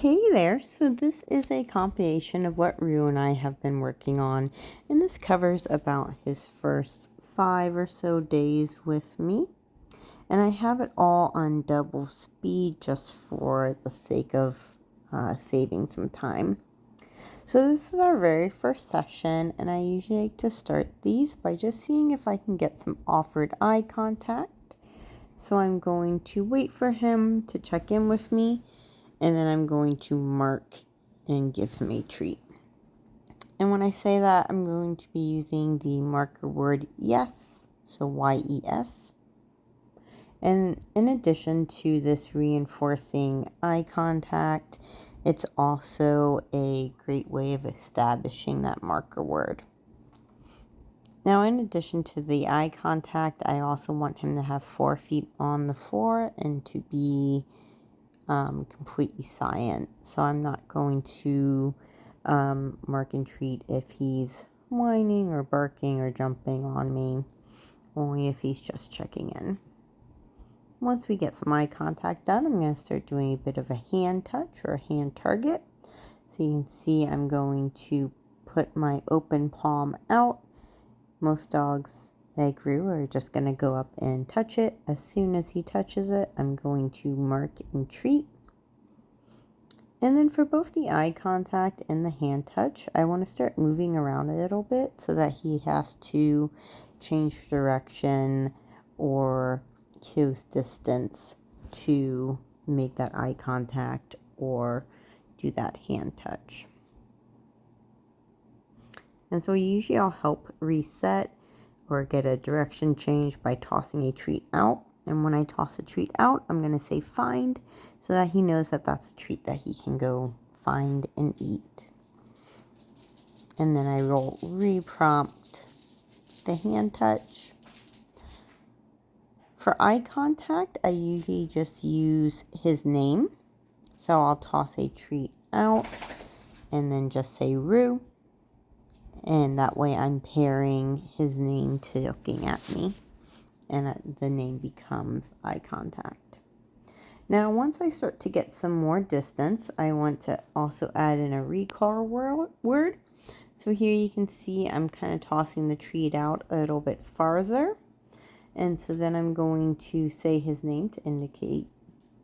Hey there, so this is a compilation of what Rue and I have been working on, and this covers about his first 5 or so days with me. And I have it all on double speed just for the sake of saving some time. So this is our very first session, and I usually like to start these by just seeing if I can get some offered eye contact. So I'm going to wait for him to check in with me, and then I'm going to mark and give him a treat. And when I say that, I'm going to be using the marker word yes, so Y-E-S. And in addition to this reinforcing eye contact, it's also a great way of establishing that marker word. Now, in addition to the eye contact, I also want him to have 4 feet on the floor and to be completely silent. So I'm not going to mark and treat if he's whining or barking or jumping on me, only if he's just checking in. Once we get some eye contact done, I'm going to start doing a bit of a hand touch or a hand target. So you can see I'm going to put my open palm out. Most dogs, like Rue, are just going to go up and touch it. As soon as he touches it, I'm going to mark and treat. And then for both the eye contact and the hand touch, I want to start moving around a little bit so that he has to change direction or choose distance to make that eye contact or do that hand touch. And so usually I'll help reset or get a direction change by tossing a treat out. And when I toss a treat out, I'm going to say find so that he knows that that's a treat that he can go find and eat. And then I will re-prompt the hand touch. For eye contact, I usually just use his name. So I'll toss a treat out and then just say Rue. And that way I'm pairing his name to looking at me. And the name becomes eye contact. Now, once I start to get some more distance, I want to also add in a recall word. So here you can see I'm kind of tossing the treat out a little bit farther. And so then I'm going to say his name to indicate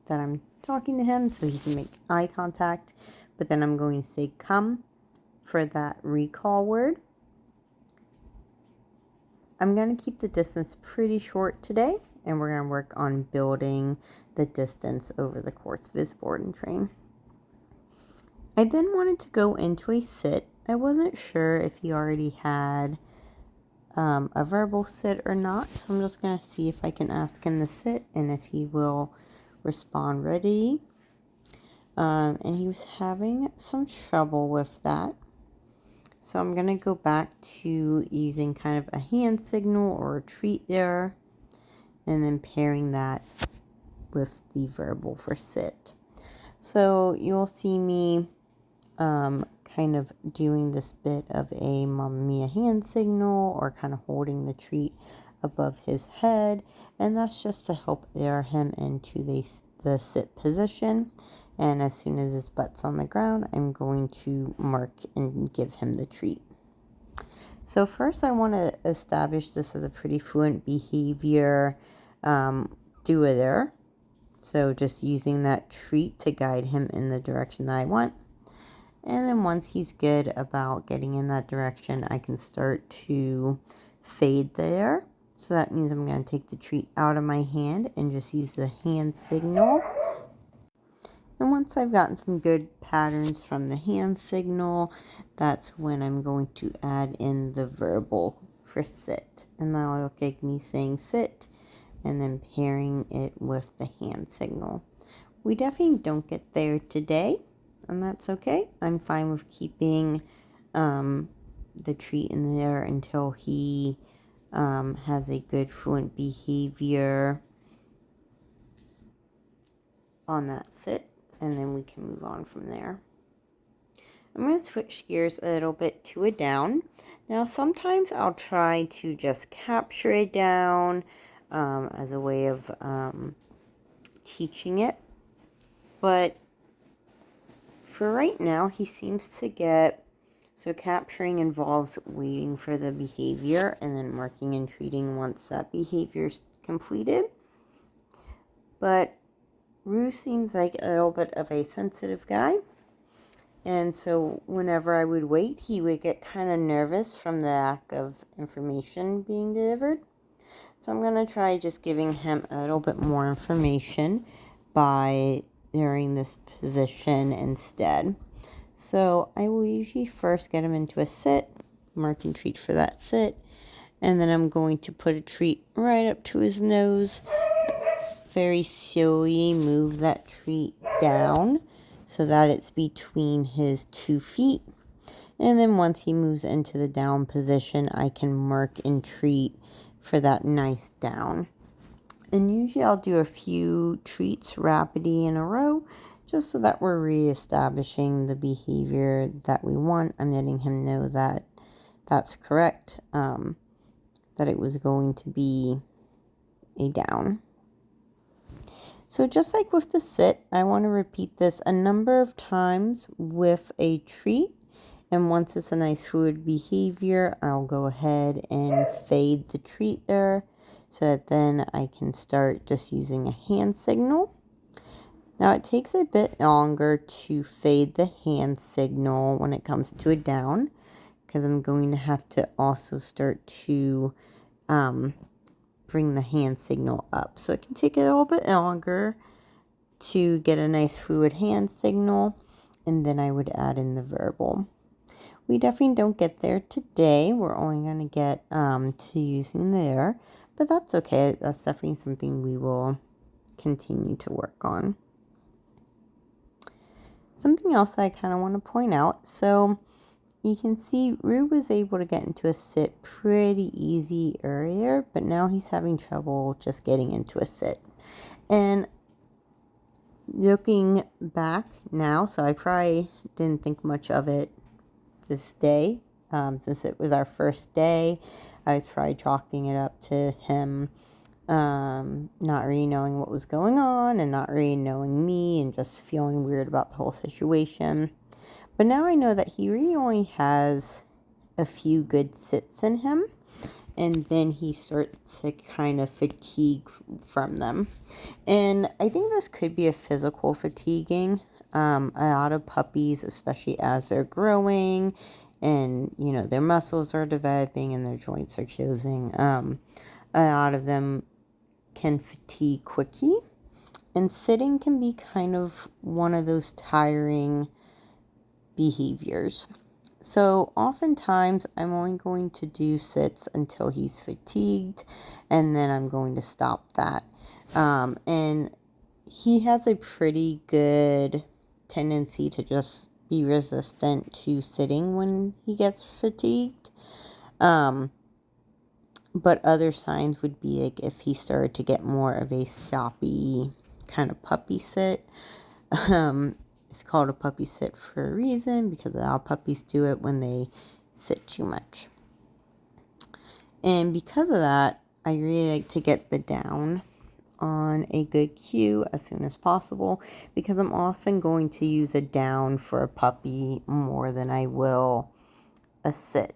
that I'm talking to him so he can make eye contact. But then I'm going to say come for that recall word. I'm going to keep the distance pretty short today, and we're going to work on building the distance over the course of his board and train. I then wanted to go into a sit. I wasn't sure if he already had a verbal sit or not, so I'm just going to see if I can ask him to sit and if he will respond ready. And he was having some trouble with that. So I'm going to go back to using kind of a hand signal or a treat there, and then pairing that with the verbal for sit. So you'll see me kind of doing this bit of a Mamma Mia hand signal or kind of holding the treat above his head, and that's just to help air him into the sit position. And as soon as his butt's on the ground, I'm going to mark and give him the treat. So first I want to establish this as a pretty fluent behavior do-it-there. So just using that treat to guide him in the direction that I want. And then once he's good about getting in that direction, I can start to fade there. So that means I'm going to take the treat out of my hand and just use the hand signal. And once I've gotten some good patterns from the hand signal, that's when I'm going to add in the verbal for sit. And that'll look like me saying sit and then pairing it with the hand signal. We definitely don't get there today, and that's okay. I'm fine with keeping the treat in there until he has a good fluent behavior on that sit. And then we can move on from there. I'm going to switch gears a little bit to a down. Now, sometimes I'll try to just capture a down as a way of teaching it. But for right now, he seems to get, so capturing involves waiting for the behavior and then marking and treating once that behavior is completed. But Rue seems like a little bit of a sensitive guy. And so whenever I would wait, he would get kind of nervous from the lack of information being delivered. So I'm going to try just giving him a little bit more information by during this position instead. So I will usually first get him into a sit, mark and treat for that sit, and then I'm going to put a treat right up to his nose. Very slowly move that treat down so that it's between his 2 feet. And then once he moves into the down position, I can mark and treat for that nice down. And usually I'll do a few treats rapidly in a row just so that we're reestablishing the behavior that we want. I'm letting him know that that's correct, that it was going to be a down. So just like with the sit, I want to repeat this a number of times with a treat. And once it's a nice fluid behavior, I'll go ahead and fade the treat there so that then I can start just using a hand signal. Now it takes a bit longer to fade the hand signal when it comes to a down because I'm going to have to also start to bring the hand signal up. So it can take a little bit longer to get a nice fluid hand signal, and then I would add in the verbal. We definitely don't get there today. We're only going to get to using there, but that's okay. That's definitely something we will continue to work on. Something else I kind of want to point out. So you can see Rue was able to get into a sit pretty easy earlier, but now he's having trouble just getting into a sit. And looking back now, so I probably didn't think much of it this day, since it was our first day. I was probably chalking it up to him not really knowing what was going on and not really knowing me and just feeling weird about the whole situation. But now I know that he really only has a few good sits in him, and then he starts to kind of fatigue from them. And I think this could be a physical fatiguing. A lot of puppies, especially as they're growing and, you know, their muscles are developing and their joints are closing, a lot of them can fatigue quickly. And sitting can be kind of one of those tiring behaviors. So oftentimes I'm only going to do sits until he's fatigued, and then I'm going to stop that. And he has a pretty good tendency to just be resistant to sitting when he gets fatigued. But other signs would be like if he started to get more of a soppy kind of puppy sit. It's called a puppy sit for a reason because all puppies do it when they sit too much. And because of that, I really like to get the down on a good cue as soon as possible because I'm often going to use a down for a puppy more than I will a sit,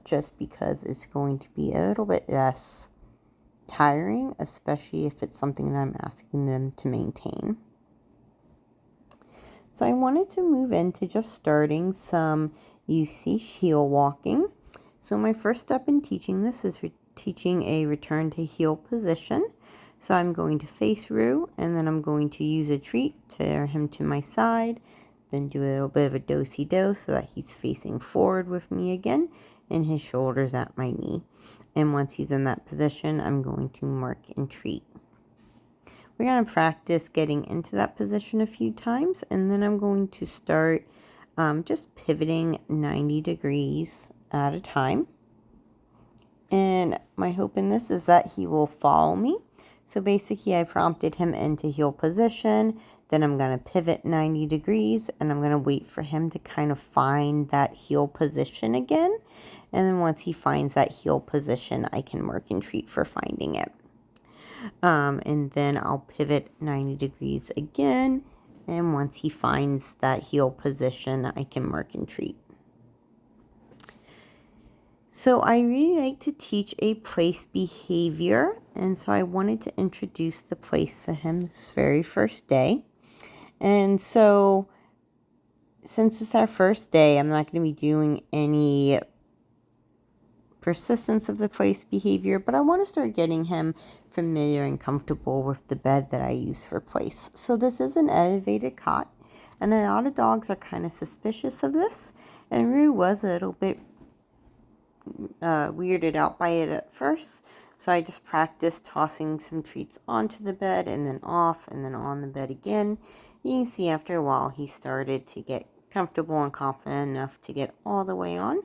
just because it's going to be a little bit less tiring, especially if it's something that I'm asking them to maintain. So I wanted to move into just starting some UC heel walking. So my first step in teaching this is teaching a return to heel position. So I'm going to face Rue, and then I'm going to use a treat to tear him to my side, then do a little bit of a do-si-do so that he's facing forward with me again, and his shoulders at my knee. And once he's in that position, I'm going to mark and treat. We're going to practice getting into that position a few times, and then I'm going to start just pivoting 90 degrees at a time. And my hope in this is that he will follow me. So basically I prompted him into heel position, then I'm going to pivot 90 degrees, and I'm going to wait for him to kind of find that heel position again. And then once he finds that heel position, I can mark and treat for finding it. And then I'll pivot 90 degrees again, And once he finds that heel position, I can mark and treat. So I really like to teach a place behavior, and so I wanted to introduce the place to him this very first day. And so since it's our first day, I'm not going to be doing any persistence of the place behavior, but I want to start getting him familiar and comfortable with the bed that I use for place. So this is an elevated cot, and a lot of dogs are kind of suspicious of this, and Rue was a little bit weirded out by it at first. So I just practiced tossing some treats onto the bed and then off and then on the bed again. You can see after a while he started to get comfortable and confident enough to get all the way on.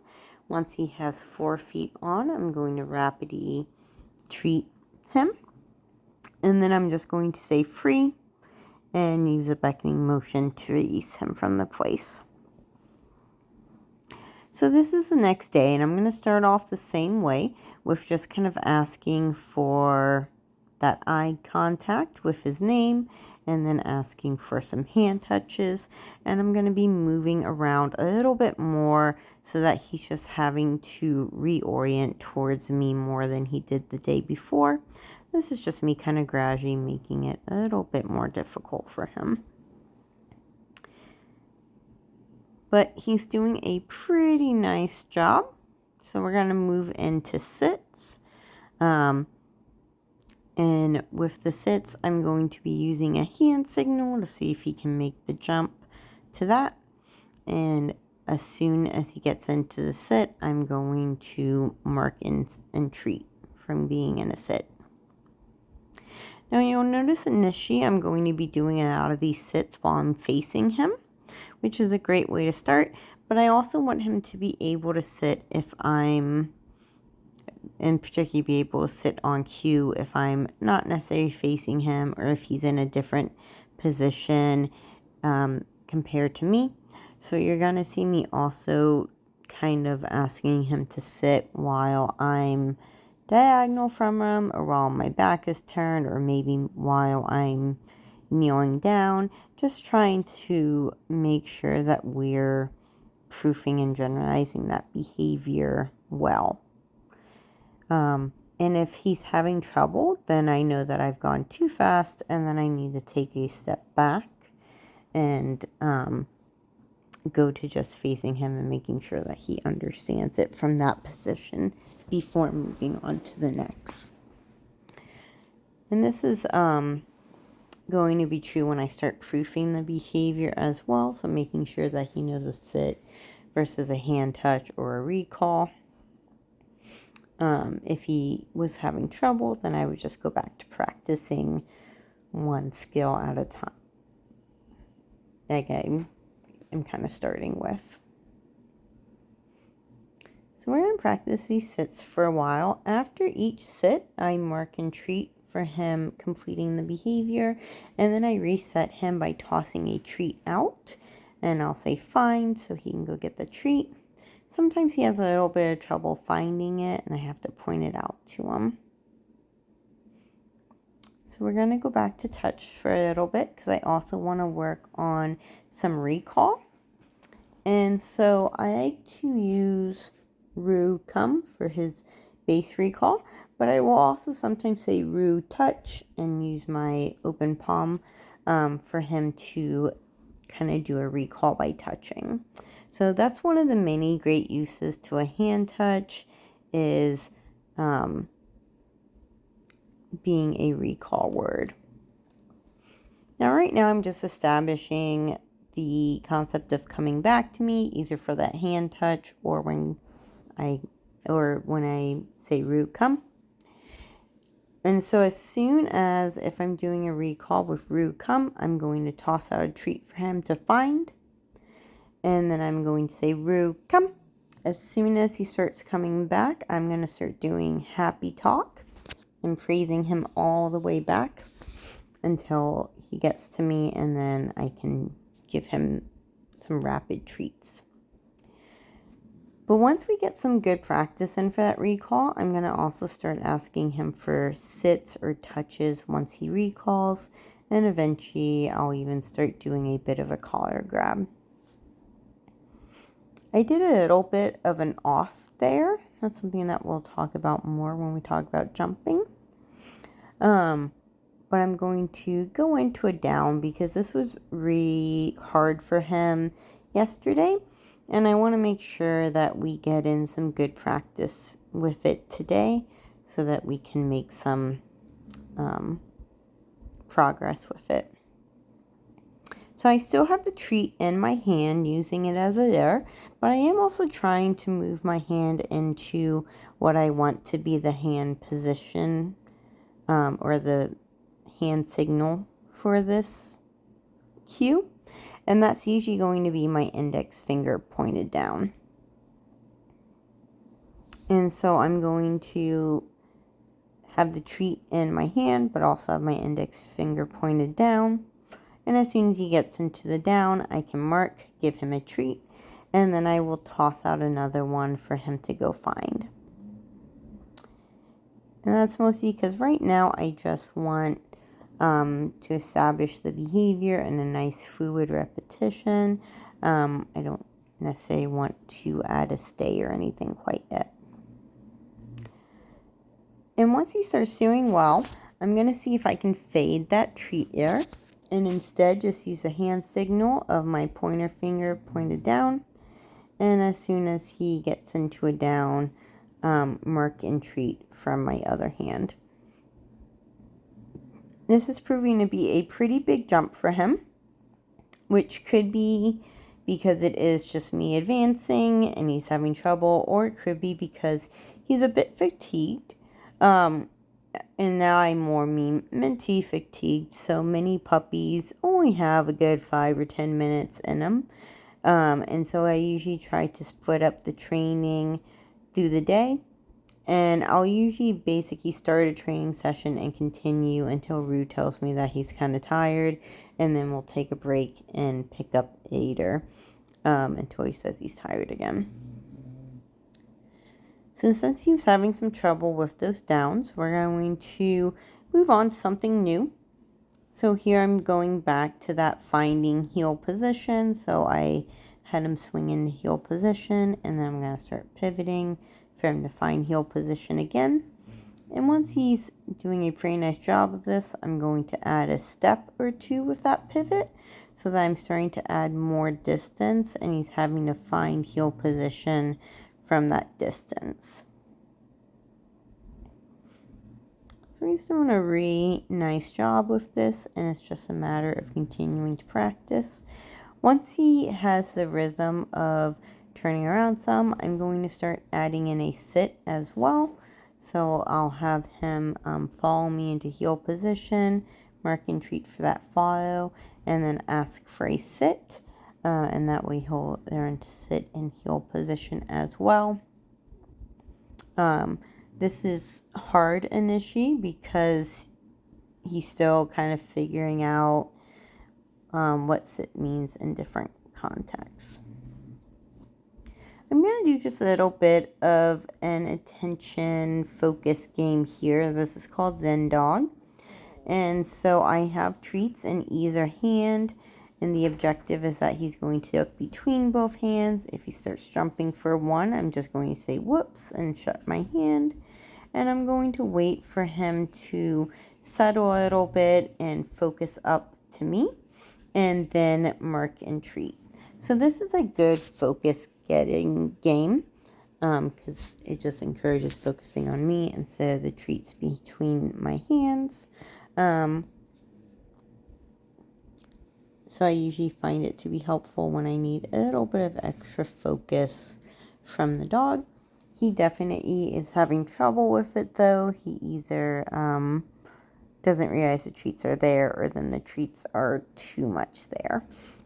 Once he has 4 feet on, I'm going to rapidly treat him. And then I'm just going to say free and use a beckoning motion to release him from the place. So this is the next day, and I'm going to start off the same way with just kind of asking for that eye contact with his name, and then asking for some hand touches. And I'm going to be moving around a little bit more so that he's just having to reorient towards me more than he did the day before. This is just me kind of gradually making it a little bit more difficult for him. But he's doing a pretty nice job. So we're going to move into sits. And with the sits, I'm going to be using a hand signal to see if he can make the jump to that. And as soon as he gets into the sit, I'm going to mark and treat from being in a sit. Now you'll notice initially I'm going to be doing a lot of these sits while I'm facing him, which is a great way to start. But I also want him to be able to sit if I'm, and particularly be able to sit on cue if I'm not necessarily facing him or if he's in a different position compared to me. So you're going to see me also kind of asking him to sit while I'm diagonal from him, or while my back is turned, or maybe while I'm kneeling down, just trying to make sure that we're proofing and generalizing that behavior well. And if he's having trouble, then I know that I've gone too fast, and then I need to take a step back and go to just facing him and making sure that he understands it from that position before moving on to the next. And this is going to be true when I start proofing the behavior as well. So making sure that he knows a sit versus a hand touch or a recall. If he was having trouble, then I would just go back to practicing one skill at a time. Like I'm kind of starting with. So we're going to practice these sits for a while. After each sit, I mark and treat for him completing the behavior, and then I reset him by tossing a treat out, and I'll say fine so he can go get the treat. Sometimes he has a little bit of trouble finding it, and I have to point it out to him. So we're going to go back to touch for a little bit because I also want to work on some recall. And so I like to use Rue come for his base recall, but I will also sometimes say Rue touch and use my open palm for him to kind of do a recall by touching. So that's one of the many great uses to a hand touch, is being a recall word. Now right now I'm just establishing the concept of coming back to me, either for that hand touch or when I say Rue come. And so as soon as, if I'm doing a recall with Rue come, I'm going to toss out a treat for him to find. And then I'm going to say Rue come. As soon as he starts coming back, I'm going to start doing happy talk and praising him all the way back until he gets to me, and then I can give him some rapid treats. But once we get some good practice in for that recall, I'm going to also start asking him for sits or touches once he recalls. And eventually I'll even start doing a bit of a collar grab. I did a little bit of an off there. That's something that we'll talk about more when we talk about jumping. But I'm going to go into a down because this was really hard for him yesterday. And I want to make sure that we get in some good practice with it today so that we can make some progress with it. So I still have the treat in my hand, using it as a dare, but I am also trying to move my hand into what I want to be the hand position or the hand signal for this cue. And that's usually going to be my index finger pointed down. And so I'm going to have the treat in my hand, but also have my index finger pointed down. And as soon as he gets into the down, I can mark, give him a treat, and then I will toss out another one for him to go find. And that's mostly because right now I just want to establish the behavior and a nice fluid repetition. I don't necessarily want to add a stay or anything quite yet. And once he starts doing well, I'm going to see if I can fade that treat air and instead just use a hand signal of my pointer finger pointed down. And as soon as he gets into a down, mark and treat from my other hand. This is proving to be a pretty big jump for him, which could be because it is just me advancing and he's having trouble, or it could be because he's a bit fatigued. And now I'm more mentally fatigued. So many puppies only have a good 5 or 10 minutes in them. And so I usually try to split up the training through the day. And I'll usually basically start a training session and continue until Rue tells me that he's kind of tired. And then we'll take a break and pick up later until he says he's tired again. So since he was having some trouble with those downs, we're going to move on to something new. So here I'm going back to that finding heel position. So I had him swing in the heel position, and then I'm going to start pivoting for him to find heel position again. And once he's doing a pretty nice job of this, I'm going to add a step or two with that pivot so that I'm starting to add more distance and he's having to find heel position from that distance. So he's doing a really nice job with this, and it's just a matter of continuing to practice. Once he has the rhythm of turning around some, I'm going to start adding in a sit as well. So I'll have him follow me into heel position, mark and treat for that follow, and then ask for a sit. And that way he'll learn to sit in heel position as well. This is hard initially because he's still kind of figuring out what sit means in different contexts. I'm going to do just a little bit of an attention focus game here. This is called Zen Dog. And so I have treats in either hand. And the objective is that he's going to look between both hands. If he starts jumping for one, I'm just going to say whoops and shut my hand. And I'm going to wait for him to settle a little bit and focus up to me. And then mark and treat. So this is a good focus getting game because it just encourages focusing on me instead of the treats between my hands. So I usually find it to be helpful when I need a little bit of extra focus from the dog. He definitely is having trouble with it though. He either doesn't realize the treats are there, or then the treats are too much there.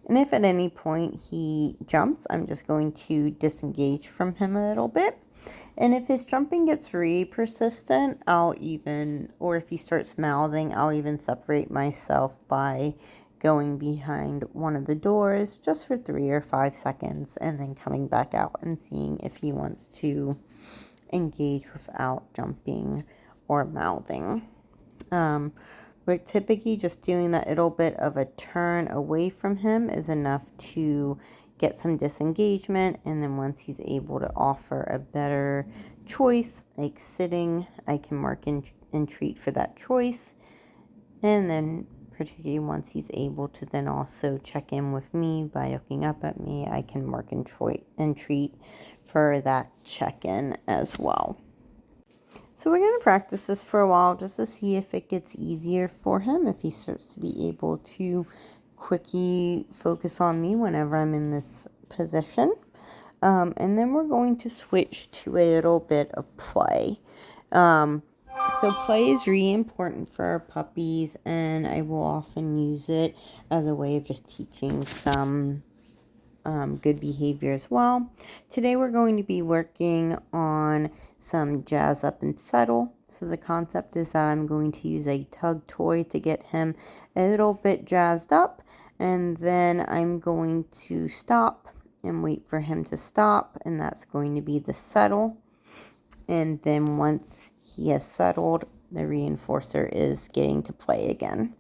And if at any point he jumps, I'm just going to disengage from him a little bit. And if his jumping gets really persistent, or if he starts mouthing, I'll even separate myself by going behind one of the doors just for 3 or 5 seconds and then coming back out and seeing if he wants to engage without jumping or mouthing. We're typically just doing that little bit of a turn away from him is enough to get some disengagement. And then once he's able to offer a better choice, like sitting, I can mark and treat for that choice. And then particularly once he's able to then also check in with me by looking up at me, I can mark and treat for that check-in as well. So we're going to practice this for a while just to see if it gets easier for him, if he starts to be able to quickly focus on me whenever I'm in this position. And then we're going to switch to a little bit of play. So play is really important for our puppies, and I will often use it as a way of just teaching some good behavior as well. Today we're going to be working on some jazz up and settle. So the concept is that I'm going to use a tug toy to get him a little bit jazzed up, and then I'm going to stop and wait for him to stop, and that's going to be the settle. And then once he has settled, the reinforcer is getting to play again.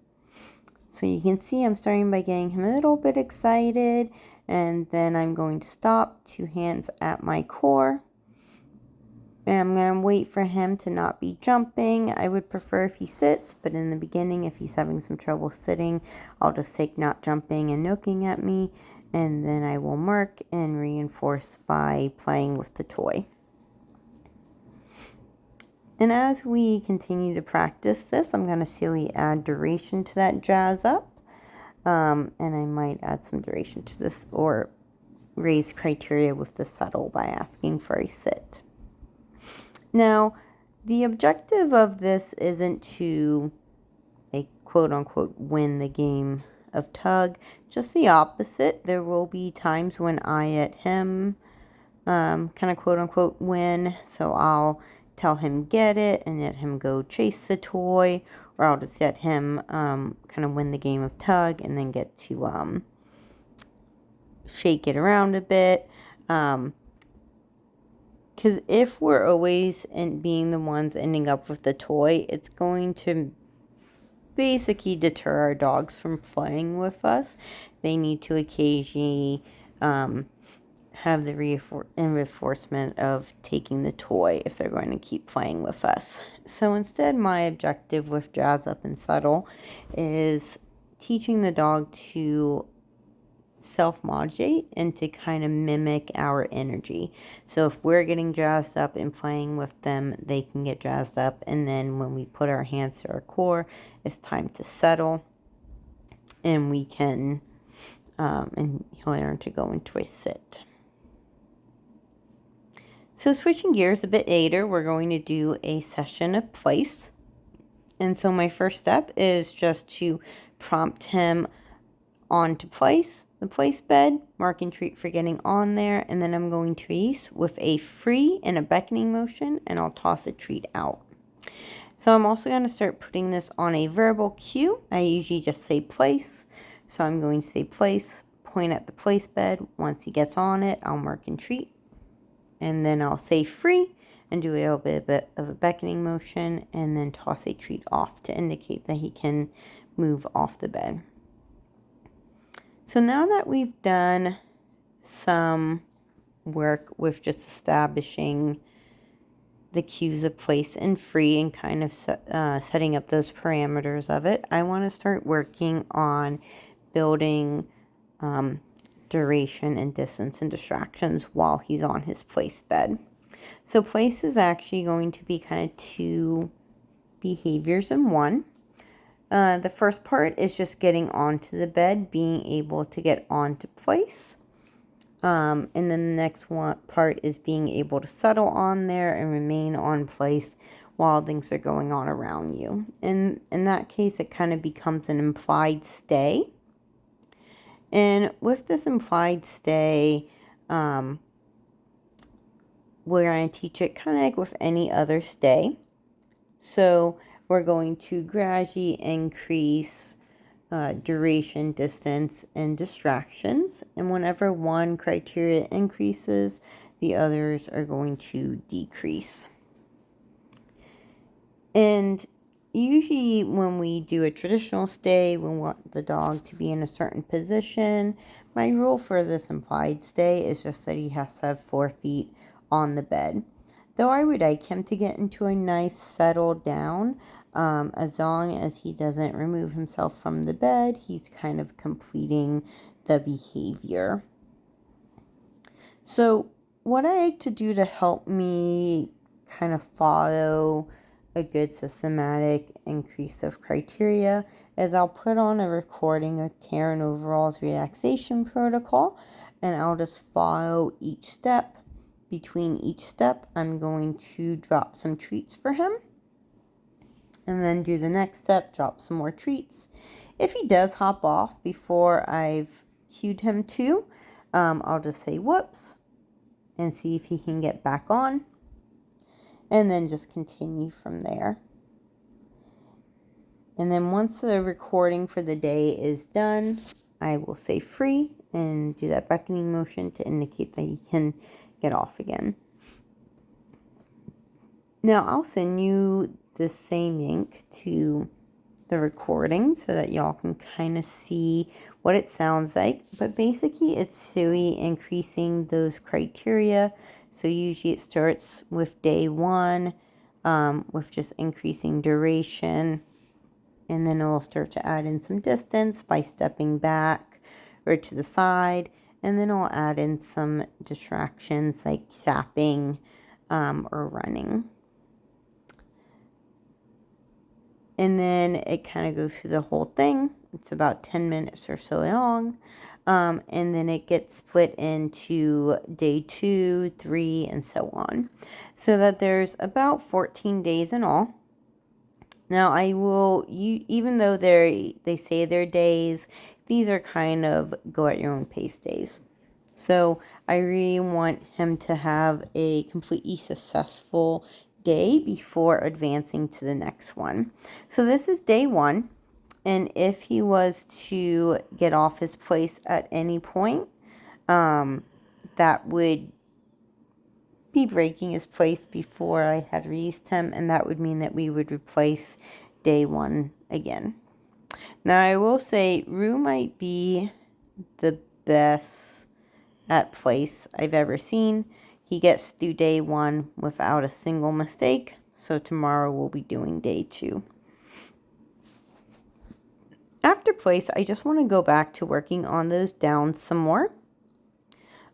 So you can see I'm starting by getting him a little bit excited, and then I'm going to stop, 2 hands at my core. And I'm going to wait for him to not be jumping. I would prefer if he sits, but in the beginning, if he's having some trouble sitting, I'll just take not jumping and looking at me, and then I will mark and reinforce by playing with the toy. And as we continue to practice this, I'm going to slowly add duration to that jazz up. And I might add some duration to this or raise criteria with the settle by asking for a sit. Now, the objective of this isn't to, like, quote unquote, win the game of tug. Just the opposite. There will be times when I at him kind of quote unquote win. So I'll tell him get it and let him go chase the toy, or I'll just let him kind of win the game of tug and then get to shake it around a bit. Because if we're always being the ones ending up with the toy, it's going to basically deter our dogs from playing with us. They need to occasionally have the reinforcement of taking the toy if they're going to keep playing with us. So instead, my objective with Jazz Up and Settle is teaching the dog to self-modulate and to kind of mimic our energy. So if we're getting jazzed up and playing with them, they can get jazzed up, and then when we put our hands to our core, it's time to settle, and we can and he'll learn to go into a sit. So switching gears a bit later, we're going to do a session of place. And so my first step is just to prompt him onto place, the place bed, mark and treat for getting on there, and then I'm going to release with a free and a beckoning motion, and I'll toss a treat out. So I'm also going to start putting this on a verbal cue. I usually just say place. So I'm going to say place, point at the place bed. Once he gets on it, I'll mark and treat. And then I'll say free and do a little bit of a beckoning motion, and then toss a treat off to indicate that he can move off the bed. So now that we've done some work with just establishing the cues of place and free and kind of setting up those parameters of it, I want to start working on building duration and distance and distractions while he's on his place bed. So place is actually going to be kind of 2 behaviors in one. The first part is just getting onto the bed, being able to get onto place. And then the next part is being able to settle on there and remain on place while things are going on around you. And in that case, it kind of becomes an implied stay. And with this implied stay, we're going to teach it kind of like with any other stay. So we're going to gradually increase duration, distance, and distractions. And whenever one criteria increases, the others are going to decrease. And usually when we do a traditional stay, we want the dog to be in a certain position. My rule for this implied stay is just that he has to have 4 feet on the bed. Though I would like him to get into a nice settle down, as long as he doesn't remove himself from the bed, he's kind of completing the behavior. So what I like to do to help me kind of follow a good systematic increase of criteria is I'll put on a recording of Karen Overall's relaxation protocol, and I'll just follow each step. Between each step, I'm going to drop some treats for him, and then do the next step, drop some more treats. If he does hop off before I've cued him to, I'll just say whoops and see if he can get back on, and then just continue from there. And then once the recording for the day is done, I will say free and do that beckoning motion to indicate that he can get off again. Now I'll send you the same link to the recording so that y'all can kind of see what it sounds like. But basically it's really increasing those criteria. So usually it starts with day 1 with just increasing duration. And then it'll start to add in some distance by stepping back or to the side. And then I'll add in some distractions like zapping or running. And then it kind of goes through the whole thing. It's about 10 minutes or so long. And then it gets split into day 2, 3, and so on. So that there's about 14 days in all. Now I will, even though they say they're days, these are kind of go at your own pace days. So I really want him to have a completely successful day before advancing to the next one. So this is day 1. And if he was to get off his place at any point, that would be breaking his place before I had released him, and that would mean that we would replace day 1 again. Now I will say Rue might be the best at place I've ever seen. He gets through day 1 without a single mistake, so tomorrow we'll be doing day 2. After place, I just want to go back to working on those downs some more.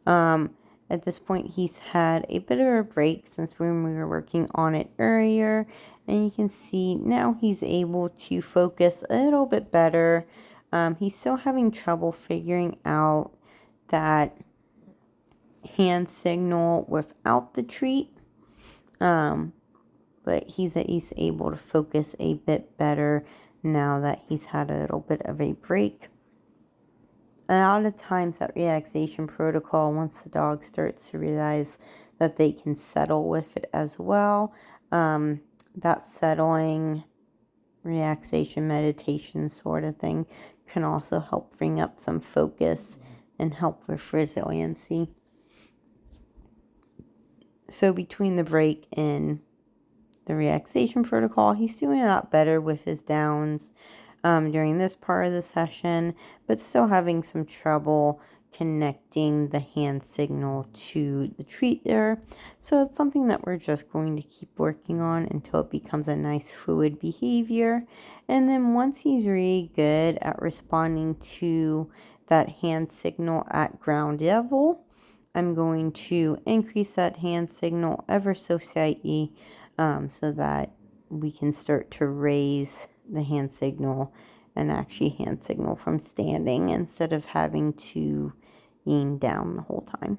At this point, he's had a bit of a break since when we were working on it earlier. And you can see now he's able to focus a little bit better. He's still having trouble figuring out that hand signal without the treat. But he's at least able to focus a bit better now that he's had a little bit of a break. A lot of times that relaxation protocol, once the dog starts to realize that they can settle with it as well, that settling, relaxation, meditation sort of thing can also help bring up some focus and help with resiliency. So between the break and the relaxation protocol, he's doing a lot better with his downs during this part of the session, but still having some trouble connecting the hand signal to the treat there. So it's something that we're just going to keep working on until it becomes a nice fluid behavior. And then once he's really good at responding to that hand signal at ground level, I'm going to increase that hand signal ever so slightly so that we can start to raise the hand signal and actually hand signal from standing instead of having to lean down the whole time.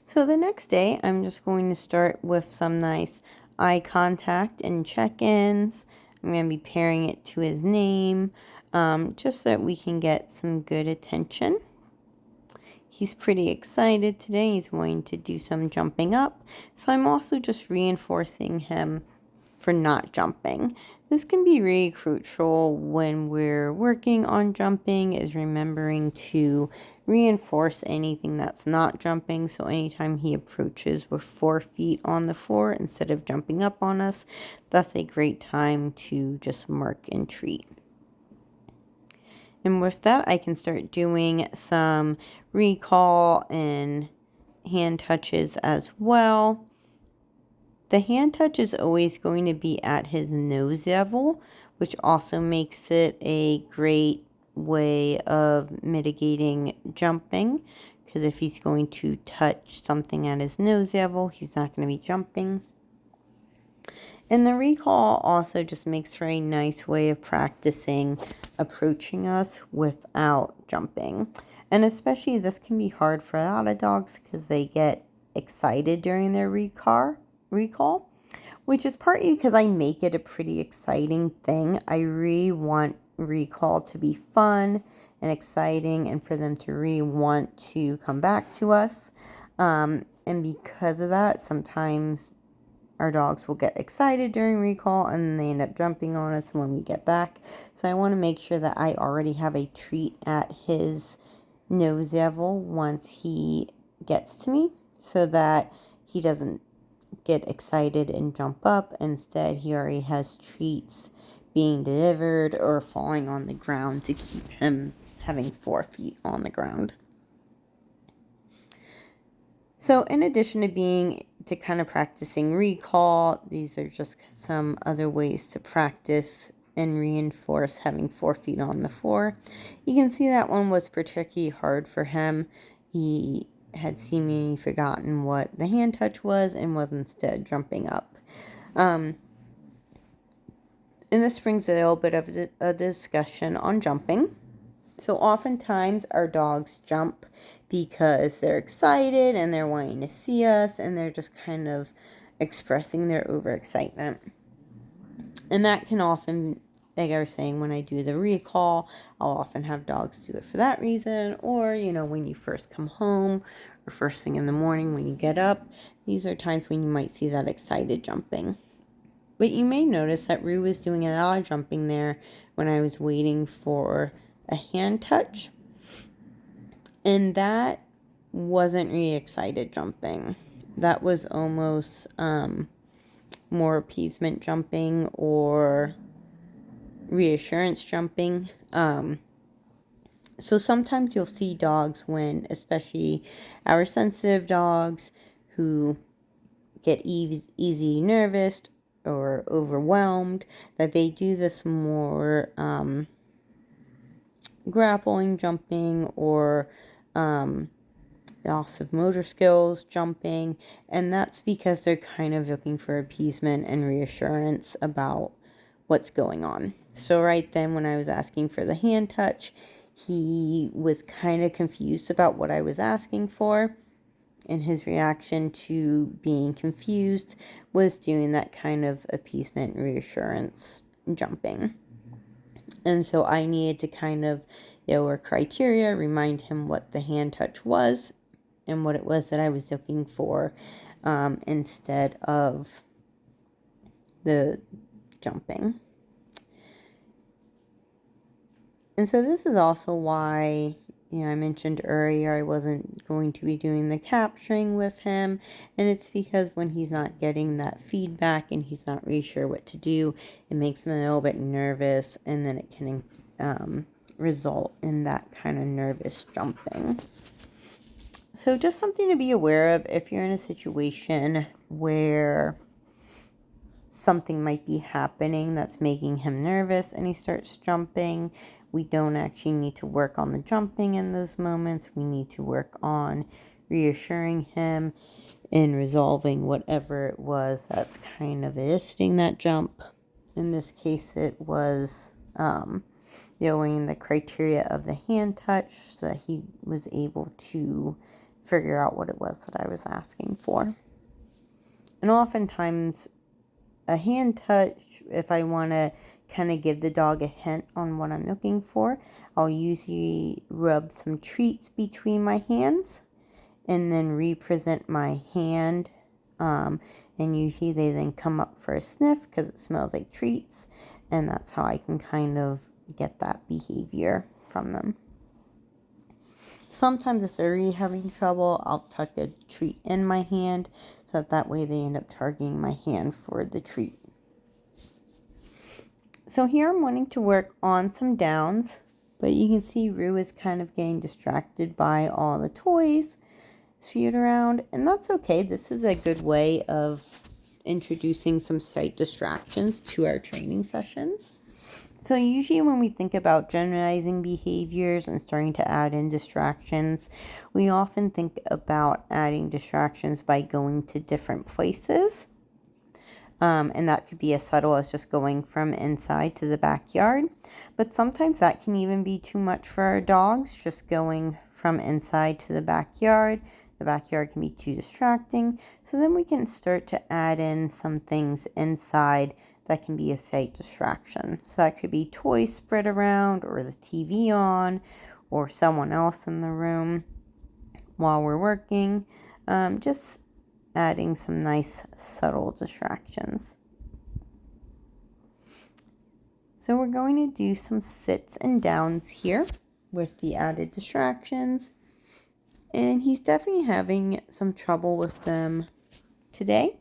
So the next day, I'm just going to start with some nice eye contact and check-ins. I'm going to be pairing it to his name, just so that we can get some good attention. He's pretty excited today. He's going to do some jumping up. So I'm also just reinforcing him for not jumping. This can be really crucial when we're working on jumping, is remembering to reinforce anything that's not jumping. So anytime he approaches with 4 feet on the floor instead of jumping up on us, that's a great time to just mark and treat. And with that, I can start doing some recall and hand touches as well. The hand touch is always going to be at his nose level, which also makes it a great way of mitigating jumping, because if he's going to touch something at his nose level, he's not going to be jumping. And the recall also just makes for a nice way of practicing approaching us without jumping. And especially this can be hard for a lot of dogs because they get excited during their recall, which is partly because I make it a pretty exciting thing. I really want recall to be fun and exciting and for them to really want to come back to us. And because of that, sometimes our dogs will get excited during recall and they end up jumping on us when we get back. So I want to make sure that I already have a treat at his nose level once he gets to me, so that he doesn't get excited and jump up. Instead, he already has treats being delivered or falling on the ground to keep him having 4 feet on the ground. So in addition to kind of practicing recall, these are just some other ways to practice and reinforce having 4 feet on the floor. You can see that one was particularly hard for him. He had seemingly forgotten what the hand touch was and was instead jumping up. And this brings a little bit of a discussion on jumping. So oftentimes our dogs jump because they're excited and they're wanting to see us and they're just kind of expressing their overexcitement. And that can often, like I was saying, when I do the recall, I'll often have dogs do it for that reason. Or, when you first come home or first thing in the morning when you get up, these are times when you might see that excited jumping. But you may notice that Rue was doing a lot of jumping there when I was waiting for a hand touch, and that wasn't really excited jumping. That was almost more appeasement jumping or reassurance jumping. So sometimes you'll see dogs, when especially our sensitive dogs who get easy nervous or overwhelmed, that they do this more grappling jumping or loss of motor skills jumping, and that's because they're kind of looking for appeasement and reassurance about what's going on. So right then when I was asking for the hand touch, he was kind of confused about what I was asking for, and his reaction to being confused was doing that kind of appeasement reassurance jumping. And so I needed to kind of, or criteria, remind him what the hand touch was and what it was that I was looking for, instead of the jumping. And so this is also why, I mentioned earlier I wasn't going to be doing the capturing with him. And it's because when he's not getting that feedback and he's not really sure what to do, it makes him a little bit nervous, and then it can result in that kind of nervous jumping. So just something to be aware of if you're in a situation where something might be happening that's making him nervous and he starts jumping. We don't actually need to work on the jumping in those moments. We need to work on reassuring him and resolving whatever it was that's kind of eliciting that jump. In this case, it was knowing the criteria of the hand touch so that he was able to figure out what it was that I was asking for. And oftentimes a hand touch, if I want to kind of give the dog a hint on what I'm looking for, I'll usually rub some treats between my hands and then represent my hand. And usually they then come up for a sniff because it smells like treats. And that's how I can kind of get that behavior from them. Sometimes if they're really having trouble, I'll tuck a treat in my hand so that way they end up targeting my hand for the treat. So here I'm wanting to work on some downs, but you can see Rue is kind of getting distracted by all the toys spewed around, and that's okay. This is a good way of introducing some sight distractions to our training sessions. So usually when we think about generalizing behaviors and starting to add in distractions, we often think about adding distractions by going to different places. And that could be as subtle as just going from inside to the backyard. But sometimes that can even be too much for our dogs, just going from inside to the backyard. The backyard can be too distracting. So then we can start to add in some things inside that can be a sight distraction. So that could be toys spread around, or the TV on, or someone else in the room while we're working. Just adding some nice subtle distractions. So we're going to do some sits and downs here with the added distractions. And he's definitely having some trouble with them today.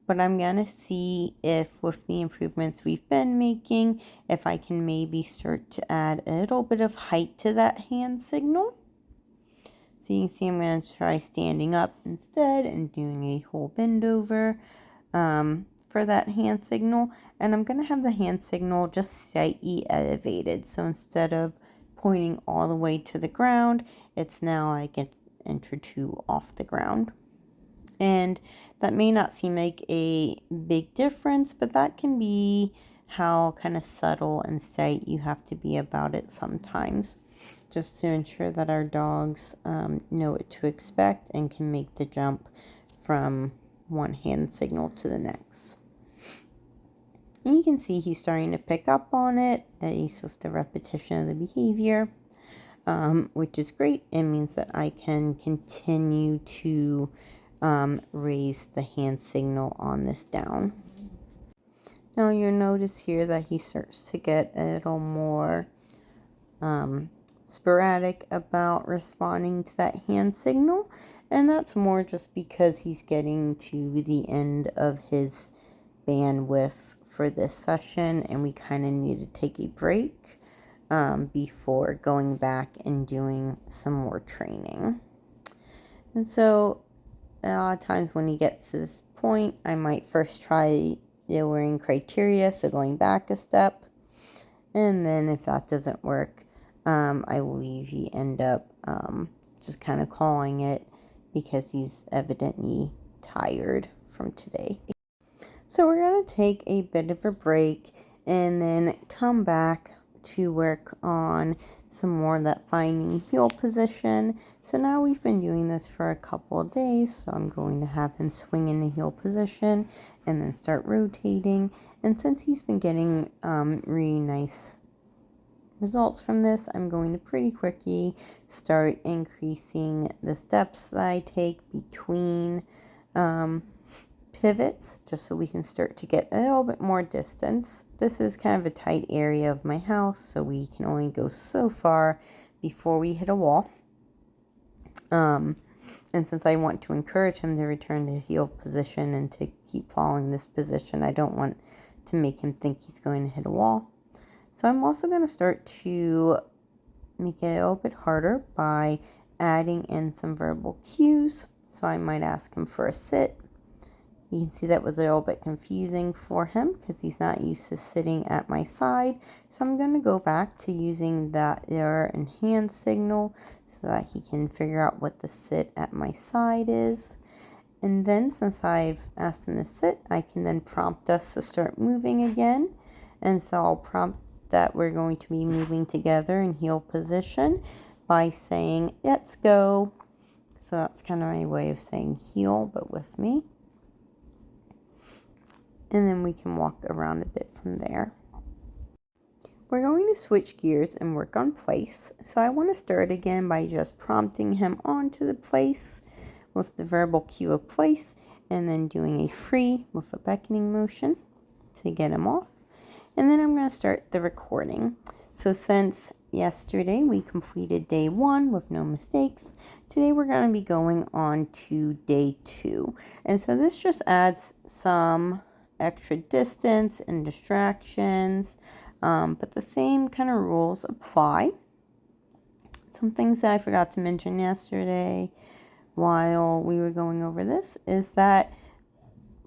But I'm going to see if with the improvements we've been making, if I can maybe start to add a little bit of height to that hand signal. So you can see I'm going to try standing up instead and doing a whole bend over for that hand signal. And I'm going to have the hand signal just slightly elevated. So instead of pointing all the way to the ground, it's now like an inch or two off the ground. And that may not seem like a big difference, but that can be how kind of subtle and slight you have to be about it sometimes, just to ensure that our dogs know what to expect and can make the jump from one hand signal to the next. And you can see he's starting to pick up on it, at least with the repetition of the behavior, which is great. It means that I can continue to raise the hand signal on this down. Now you'll notice here that he starts to get a little more sporadic about responding to that hand signal, and that's more just because he's getting to the end of his bandwidth for this session, and we kind of need to take a break before going back and doing some more training. And so a lot of times when he gets to this point, I might first try lowering criteria, so going back a step, and then if that doesn't work, I will usually end up just kind of calling it because he's evidently tired from today. So we're going to take a bit of a break and then come back to work on some more of that finding heel position. So now we've been doing this for a couple of days, so I'm going to have him swing in the heel position and then start rotating. And since he's been getting really nice results from this, I'm going to pretty quickly start increasing the steps that I take between pivots, just so we can start to get a little bit more distance. This is kind of a tight area of my house, so we can only go so far before we hit a wall. And since I want to encourage him to return to heel position and to keep following this position, I don't want to make him think he's going to hit a wall. So I'm also going to start to make it a little bit harder by adding in some verbal cues. So I might ask him for a sit. You can see that was a little bit confusing for him because he's not used to sitting at my side. So I'm going to go back to using that ear and hand signal so that he can figure out what the sit at my side is. And then since I've asked him to sit, I can then prompt us to start moving again. And so I'll prompt that we're going to be moving together in heel position by saying, let's go. So that's kind of my way of saying heel, but with me. and then we can walk around a bit from there. We're going to switch gears and work on place. So I want to start again by just prompting him onto the place with the verbal cue of place, and then doing a free with a beckoning motion to get him off. And then I'm going to start the recording. So since yesterday we completed day 1 with no mistakes, today we're going to be going on to day 2. And so this just adds some extra distance and distractions, but the same kind of rules apply. Some things that I forgot to mention yesterday while we were going over this is that,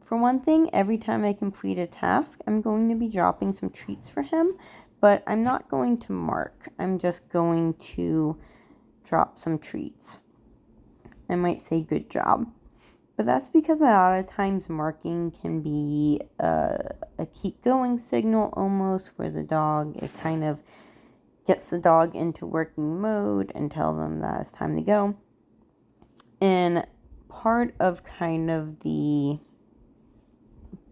for one thing, every time I complete a task, I'm going to be dropping some treats for him, but I'm not going to mark. I'm just going to drop some treats. I might say good job, but that's because a lot of times marking can be a keep going signal almost, where the dog, it kind of gets the dog into working mode and tell them that it's time to go. And part of kind of the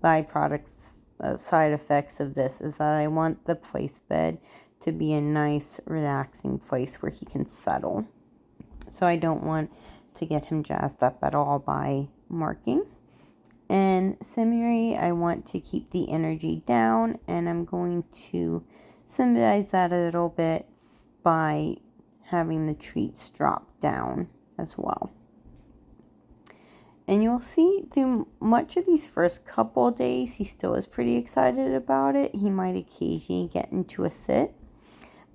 byproducts, side effects of this is that I want the place bed to be a nice relaxing place where he can settle. So I don't want to get him jazzed up at all by marking. And similarly, I want to keep the energy down, and I'm going to symbolize that a little bit by having the treats drop down as well. And you'll see through much of these first couple days, he still is pretty excited about it. He might occasionally get into a sit,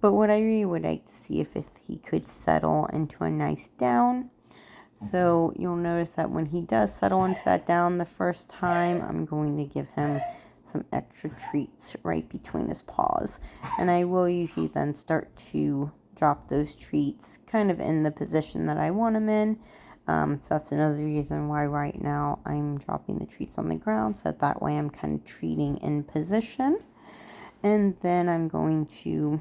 but what I really would like to see if he could settle into a nice down. So you'll notice that when he does settle into that down the first time, I'm going to give him some extra treats right between his paws. And I will usually then start to drop those treats kind of in the position that I want him in. So that's another reason why right now I'm dropping the treats on the ground, so that way I'm kind of treating in position. And then I'm going to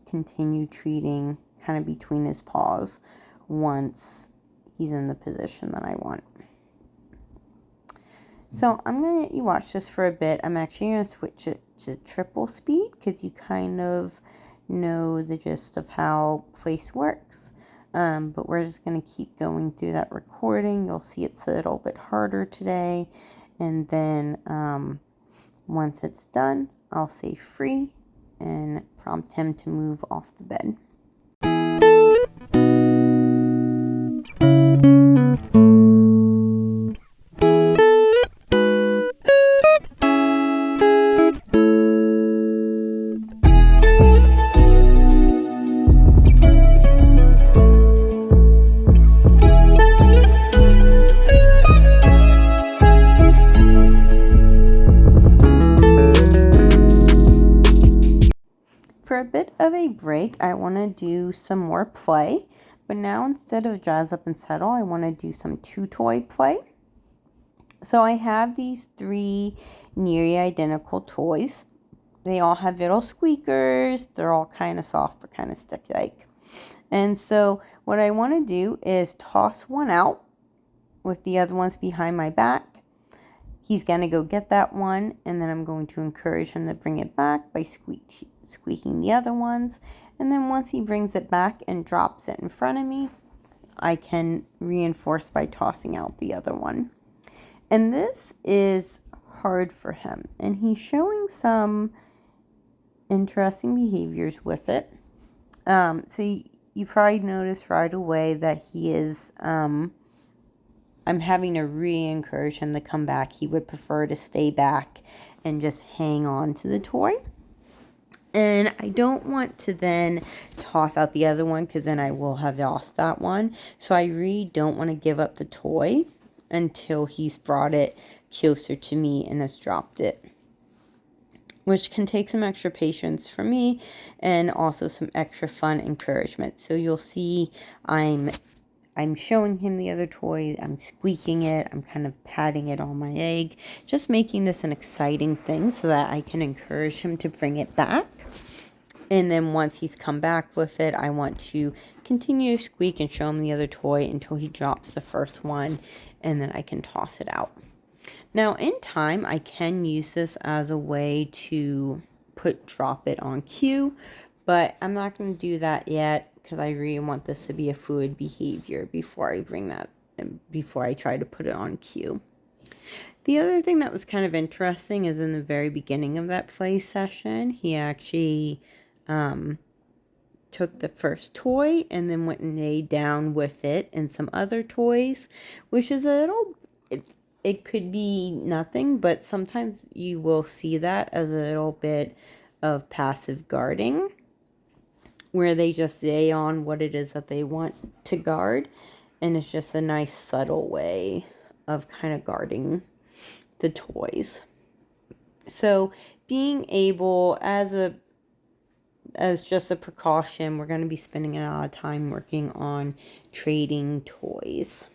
continue treating kind of between his paws once he's in the position that I want. So I'm going to let you watch this for a bit. I'm actually going to switch it to triple speed because you kind of know the gist of how place works. But we're just going to keep going through that recording. You'll see it's a little bit harder today. And then once it's done, I'll say free and prompt him to move off the bed. For a bit of a break, I want to do some more play, but now instead of jazz up and settle, I want to do some two-toy play. So I have these 3 nearly identical toys. They all have little squeakers. They're all kind of soft but kind of stick-like. And so what I want to do is toss one out with the other ones behind my back. He's going to go get that one, and then I'm going to encourage him to bring it back by squeaking the other ones. And then once he brings it back and drops it in front of me, I can reinforce by tossing out the other one. And this is hard for him, and he's showing some interesting behaviors with it. So you probably notice right away that he is I'm having to re-encourage him to come back. He would prefer to stay back and just hang on to the toy. And I don't want to then toss out the other one, because then I will have lost that one. So I really don't want to give up the toy until he's brought it closer to me and has dropped it, which can take some extra patience for me and also some extra fun encouragement. So you'll see I'm showing him the other toy, I'm squeaking it, I'm kind of patting it on my egg, just making this an exciting thing so that I can encourage him to bring it back. And then once he's come back with it, I want to continue to squeak and show him the other toy until he drops the first one, and then I can toss it out. Now in time, I can use this as a way to drop it on cue, but I'm not going to do that yet because I really want this to be a fluid behavior before I try to put it on cue. The other thing that was kind of interesting is in the very beginning of that play session, he actually took the first toy and then went and laid down with it and some other toys, which is a little, it could be nothing, but sometimes you will see that as a little bit of passive guarding, where they just lay on what it is that they want to guard, and it's just a nice subtle way of kind of guarding the toys. So being able, as just a precaution, we're going to be spending a lot of time working on trading toys.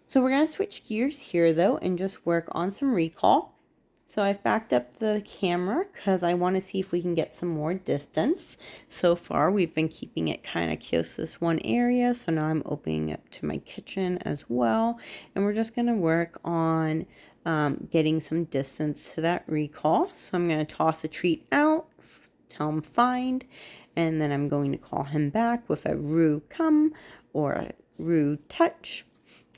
So we're going to switch gears here though and just work on some recall. So I've backed up the camera because I want to see if we can get some more distance. So far we've been keeping it kind of close to this one area. So now I'm opening up to my kitchen as well. And we're just going to work on getting some distance to that recall. So I'm going to toss a treat out, tell him find, and then I'm going to call him back with a Rue come or a Rue touch.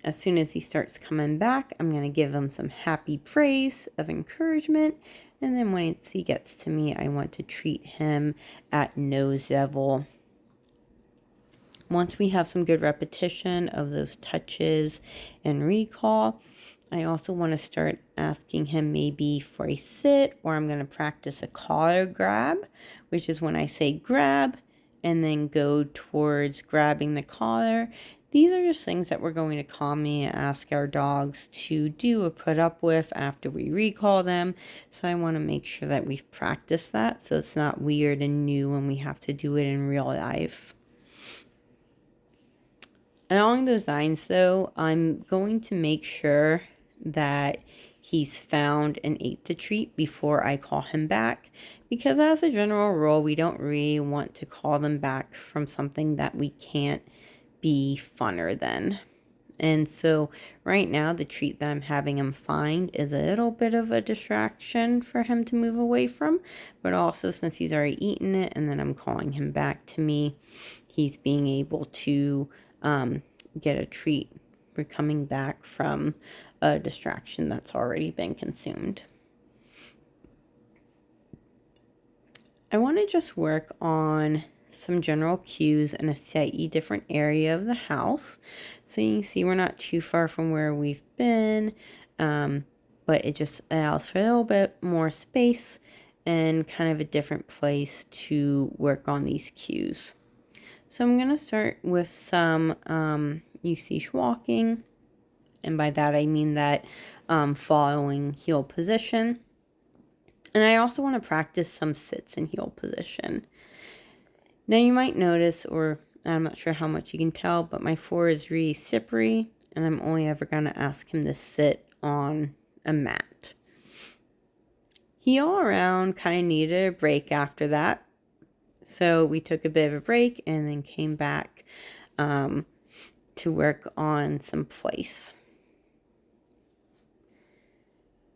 As soon as he starts coming back, I'm going to give him some happy praise of encouragement. And then once he gets to me, I want to treat him at nose level. Once we have some good repetition of those touches and recall, I also want to start asking him maybe for a sit, or I'm going to practice a collar grab, which is when I say grab and then go towards grabbing the collar. These are just things that we're going to commonly ask our dogs to do or put up with after we recall them. So I want to make sure that we've practiced that so it's not weird and new when we have to do it in real life. Along those lines though, I'm going to make sure that he's found and ate the treat before I call him back, because as a general rule, we don't really want to call them back from something that we can't be funner than. And so right now the treat that I'm having him find is a little bit of a distraction for him to move away from, but also since he's already eaten it and then I'm calling him back to me, he's being able to get a treat for coming back from a distraction that's already been consumed. I want to just work on some general cues in a slightly different area of the house. So you can see we're not too far from where we've been, but it just allows for a little bit more space and kind of a different place to work on these cues. So I'm going to start with some usage walking, and by that I mean that following heel position. And I also want to practice some sits in heel position. Now you might notice, or I'm not sure how much you can tell, but my floor is really slippery and I'm only ever going to ask him to sit on a mat. He all around kind of needed a break after that. So we took a bit of a break and then came back to work on some place.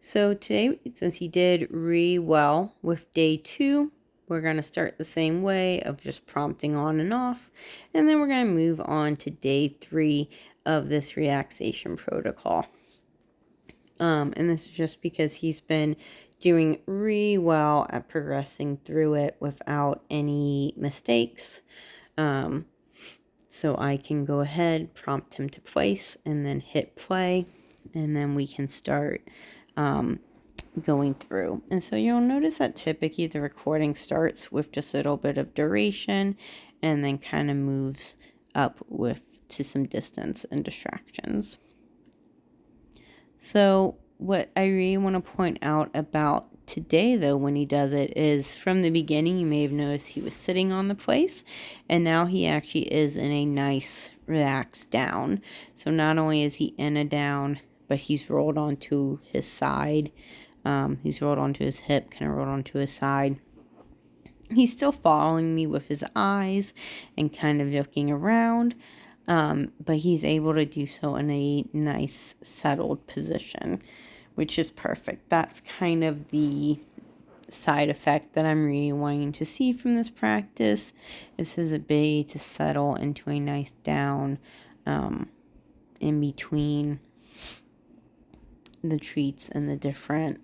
So today, since he did really well with day 2, we're going to start the same way of just prompting on and off. And then we're going to move on to day 3 of this relaxation protocol. And this is just because he's been doing really well at progressing through it without any mistakes. So I can go ahead, prompt him to place, and then hit play. And then we can start going through. And so you'll notice that typically the recording starts with just a little bit of duration and then kind of moves up to some distance and distractions. So what I really want to point out about today though when he does it is from the beginning you may have noticed he was sitting on the place, and now he actually is in a nice relaxed down. So not only is he in a down, but he's rolled onto his side. He's rolled onto his hip, kind of rolled onto his side. He's still following me with his eyes and kind of looking around, but he's able to do so in a nice settled position, which is perfect. That's kind of the side effect that I'm really wanting to see from this practice, is his ability to settle into a nice down in between the treats and the different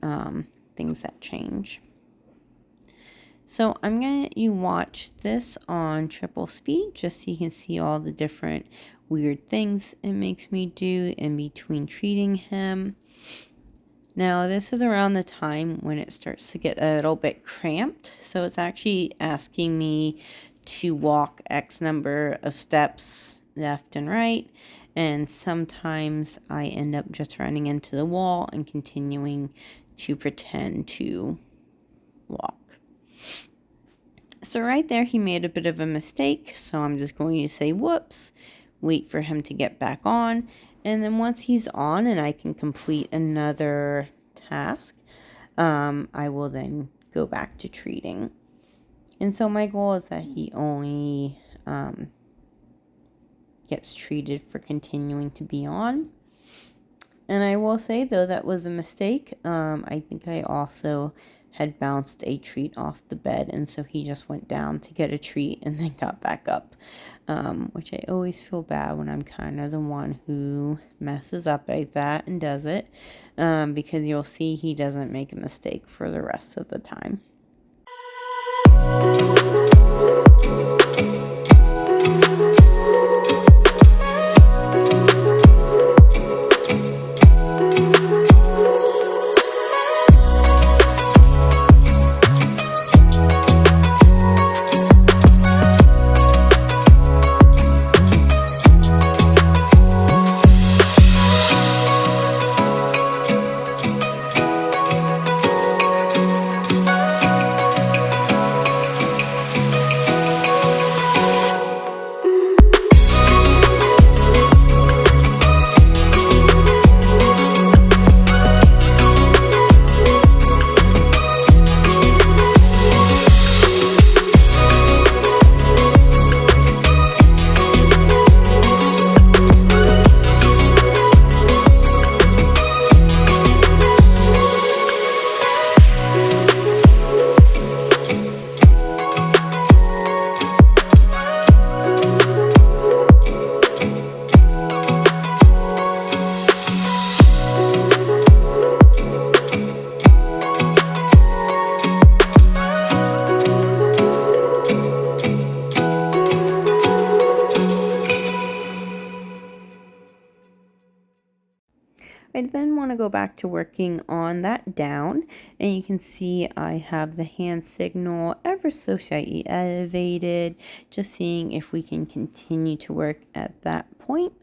things that change. So I'm going to let you watch this on triple speed just so you can see all the different weird things it makes me do in between treating him. Now this is around the time when it starts to get a little bit cramped. So it's actually asking me to walk X number of steps left and right. And sometimes I end up just running into the wall and continuing to pretend to walk. So right there, he made a bit of a mistake. So I'm just going to say, whoops, wait for him to get back on. And then once he's on and I can complete another task, I will then go back to treating. And so my goal is that he only gets treated for continuing to be on. And I will say, though, that was a mistake. I think I also had bounced a treat off the bed, and so he just went down to get a treat and then got back up, which I always feel bad when I'm kind of the one who messes up like that and does it, because you'll see he doesn't make a mistake for the rest of the time. I then want to go back to working on that down, and you can see I have the hand signal ever so slightly elevated, just seeing if we can continue to work at that point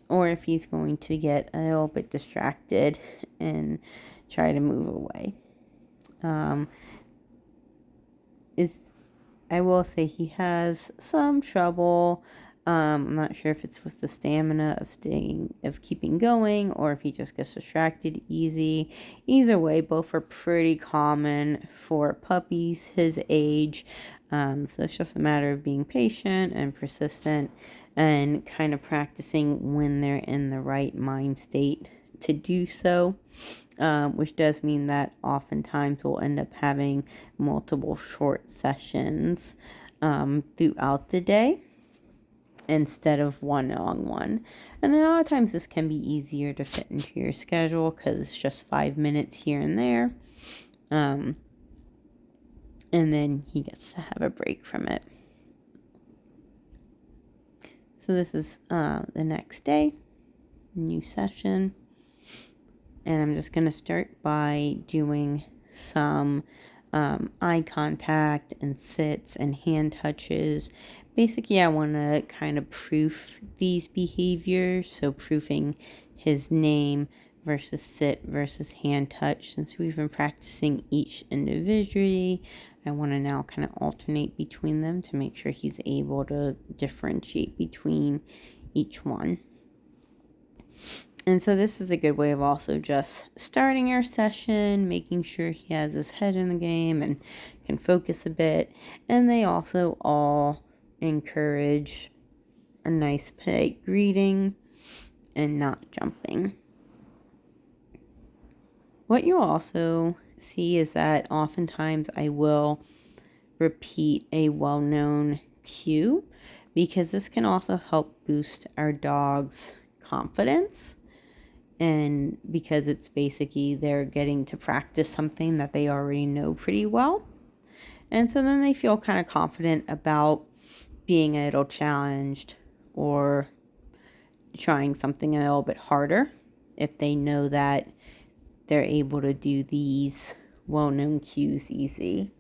or if he's going to get a little bit distracted and try to move away. I will say he has some trouble. I'm not sure if it's with the stamina of keeping going, or if he just gets distracted easy. Either way, both are pretty common for puppies his age. So it's just a matter of being patient and persistent and kind of practicing when they're in the right mind state to do so, which does mean that oftentimes we'll end up having multiple short sessions throughout the day instead of one long one. And a lot of times this can be easier to fit into your schedule because it's just 5 minutes here and there. And then he gets to have a break from it. So this is the next day, new session. And I'm just going to start by doing some eye contact and sits and hand touches. Basically, I want to kind of proof these behaviors. So proofing his name versus sit versus hand touch. Since we've been practicing each individually, I want to now kind of alternate between them to make sure he's able to differentiate between each one. And so this is a good way of also just starting our session, making sure he has his head in the game and can focus a bit. And they also all encourage a nice polite greeting and not jumping. What you'll also see is that oftentimes I will repeat a well-known cue, because this can also help boost our dog's confidence, and because it's basically they're getting to practice something that they already know pretty well, and so then they feel kind of confident about being a little challenged or trying something a little bit harder if they know that they're able to do these well-known cues easy.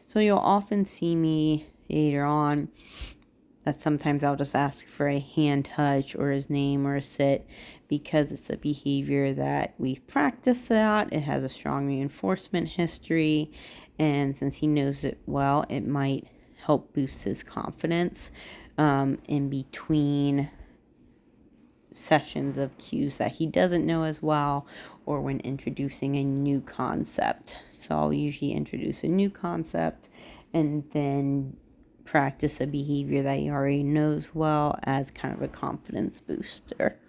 So you'll often see me later on that sometimes I'll just ask for a hand touch or his name or a sit, because it's a behavior that we've practiced a lot. It has a strong reinforcement history, and since he knows it well, it might help boost his confidence in between sessions of cues that he doesn't know as well, or when introducing a new concept. So I'll usually introduce a new concept and then practice a behavior that he already knows well as kind of a confidence booster.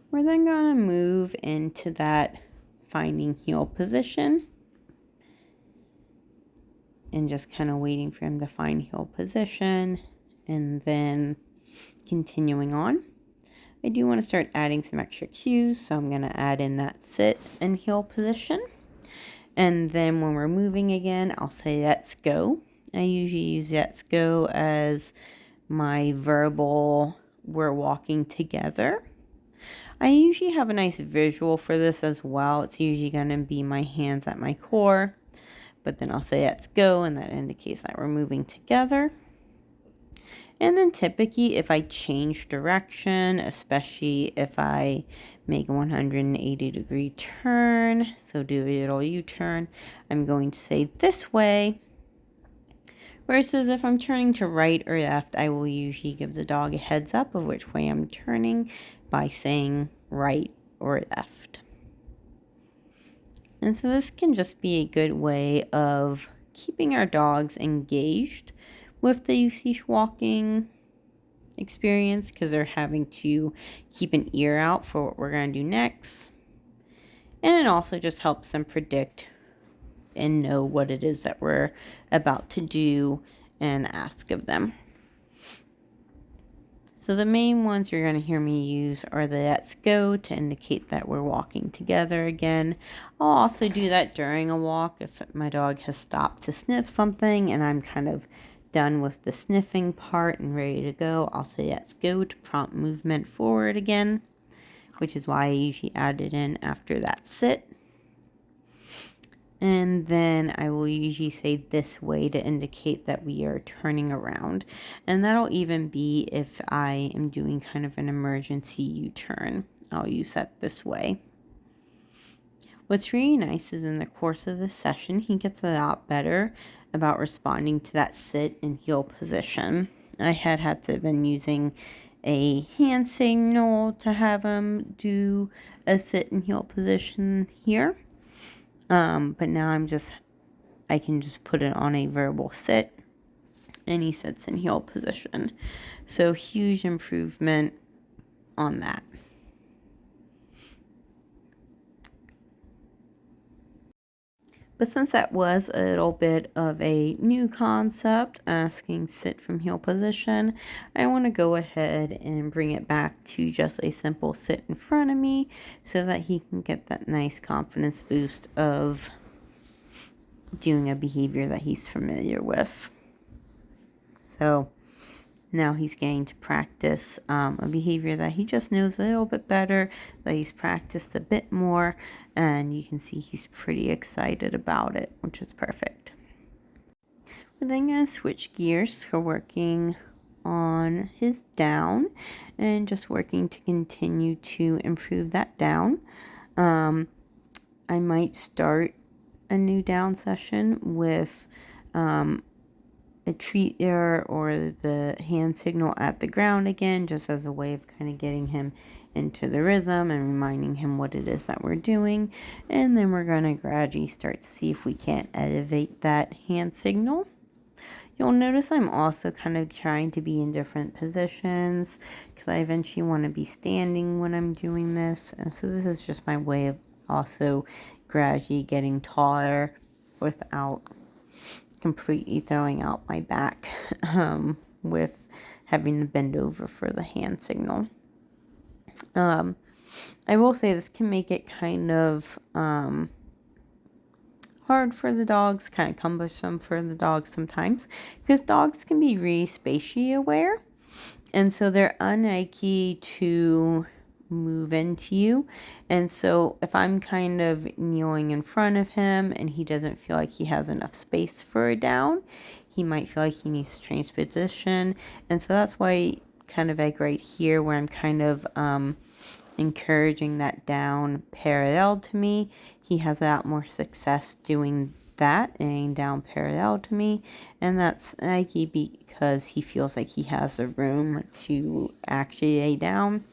We're then going to move into that finding heel position and just kind of waiting for him to find heel position and then continuing on. I do want to start adding some extra cues, so I'm going to add in that sit and heel position. And then when we're moving again, I'll say let's go. I usually use let's go as my verbal we're walking together. I usually have a nice visual for this as well. It's usually going to be my hands at my core, but then I'll say let's go, and that indicates that we're moving together. And then typically if I change direction, especially if I make a 180-degree turn, so do a little U-turn, I'm going to say this way. Versus if I'm turning to right or left, I will usually give the dog a heads up of which way I'm turning by saying right or left. And so this can just be a good way of keeping our dogs engaged with the leash walking experience, because they're having to keep an ear out for what we're going to do next. And it also just helps them predict and know what it is that we're about to do and ask of them. So the main ones you're going to hear me use are the let's go to indicate that we're walking together again. I'll also do that during a walk if my dog has stopped to sniff something and I'm kind of done with the sniffing part and ready to go. I'll say let's go to prompt movement forward again, which is why I usually add it in after that sit. And then I will usually say this way to indicate that we are turning around. And that'll even be if I am doing kind of an emergency U-turn. I'll use that this way. What's really nice is in the course of this session, he gets a lot better about responding to that sit and heel position. I had to have been using a hand signal to have him do a sit and heel position here. But now I can just put it on a verbal sit and he sits in heel position. So huge improvement on that. But since that was a little bit of a new concept, asking sit from heel position, I want to go ahead and bring it back to just a simple sit in front of me so that he can get that nice confidence boost of doing a behavior that he's familiar with. So now he's getting to practice a behavior that he just knows a little bit better, that he's practiced a bit more, and you can see he's pretty excited about it, which is perfect. We're then going to switch gears. We're working on his down and just working to continue to improve that down. I might start a new down session with a treat there or the hand signal at the ground again, just as a way of kind of getting him into the rhythm and reminding him what it is that we're doing. And then we're going to gradually start to see if we can't elevate that hand signal. You'll notice I'm also kind of trying to be in different positions because I eventually want to be standing when I'm doing this. And so this is just my way of also gradually getting taller without completely throwing out my back with having to bend over for the hand signal. I will say this can make it kind of hard for the dogs, kind of cumbersome for the dogs sometimes, because dogs can be really spatially aware, and so they're unlikely to move into you. And so if I'm kind of kneeling in front of him and he doesn't feel like he has enough space for a down, he might feel like he needs to change position. And so that's why kind of like right here where I'm kind of encouraging that down parallel to me, he has a lot more success doing that and down parallel to me. And that's likely because he feels like he has a room to actually lay down,